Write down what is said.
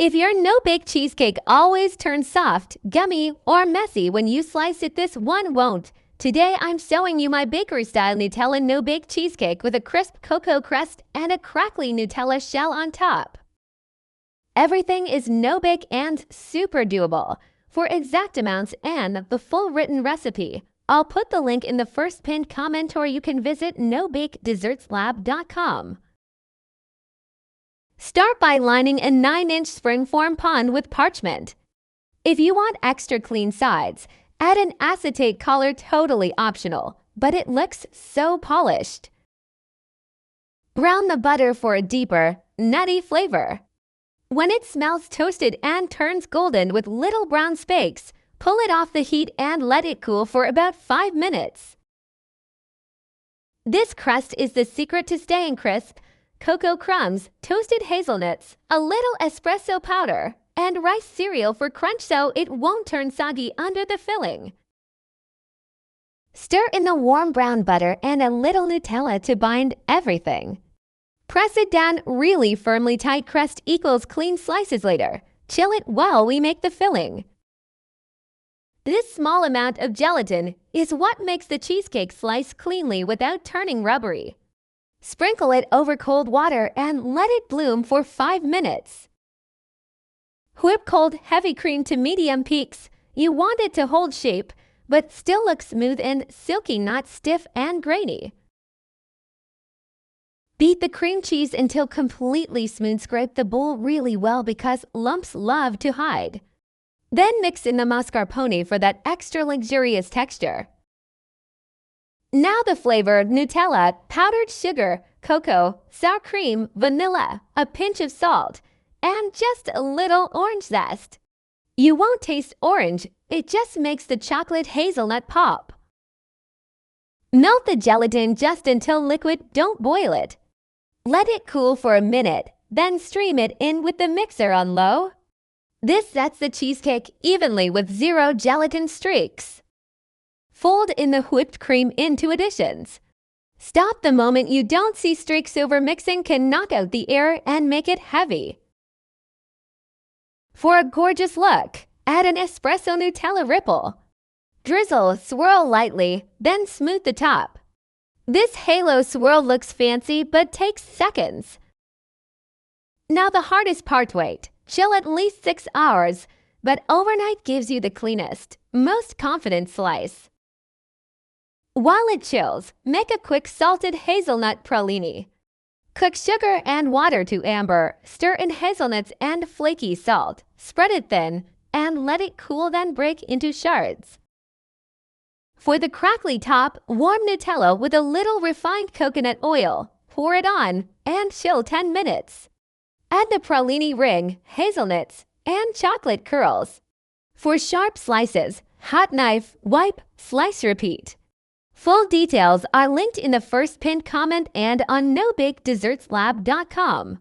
If your no-bake cheesecake always turns soft, gummy, or messy when you slice it, this one won't. Today I'm showing you my bakery-style Nutella no-bake cheesecake with a crisp cocoa crust and a crackly Nutella shell on top. Everything is no-bake and super doable. For exact amounts and the full written recipe, I'll put the link in the first pinned comment, or you can visit nobakedessertslab.com. Start by lining a 9-inch springform pan with parchment. If you want extra clean sides, add an acetate color, totally optional, but it looks so polished. Brown the butter for a deeper, nutty flavor. When it smells toasted and turns golden with little brown specks, pull it off the heat and let it cool for about 5 minutes. This crust is the secret to staying crisp. Cocoa crumbs, toasted hazelnuts, a little espresso powder, and rice cereal for crunch so it won't turn soggy under the filling. Stir in the warm brown butter and a little Nutella to bind everything. Press it down really firmly. Tight crust equals clean slices later. Chill it while we make the filling. This small amount of gelatin is what makes the cheesecake slice cleanly without turning rubbery. Sprinkle it over cold water and let it bloom for 5 minutes. Whip cold heavy cream to medium peaks. You want it to hold shape, but still look smooth and silky, not stiff and grainy. Beat the cream cheese until completely smooth. Scrape the bowl really well because lumps love to hide. Then mix in the mascarpone for that extra luxurious texture. Now the flavor: Nutella, powdered sugar, cocoa, sour cream, vanilla, a pinch of salt, and just a little orange zest. You won't taste orange, it just makes the chocolate hazelnut pop. Melt the gelatin just until liquid, don't boil it. Let it cool for a minute, then stream it in with the mixer on low. This sets the cheesecake evenly with 0 gelatin streaks. Fold in the whipped cream into additions. Stop the moment you don't see streaks. Over mixing can knock out the air and make it heavy. For a gorgeous look, add an espresso Nutella ripple. Drizzle, swirl lightly, then smooth the top. This halo swirl looks fancy but takes seconds. Now the hardest part: wait. Chill at least 6 hours, but overnight gives you the cleanest, most confident slice. While it chills, make a quick salted hazelnut pralini. Cook sugar and water to amber, stir in hazelnuts and flaky salt, spread it thin, and let it cool, then break into shards. For the crackly top, warm Nutella with a little refined coconut oil, pour it on, and chill 10 minutes. Add the pralini ring, hazelnuts, and chocolate curls. For sharp slices, hot knife, wipe, slice, repeat. Full details are linked in the first pinned comment and on nobakedessertslab.com.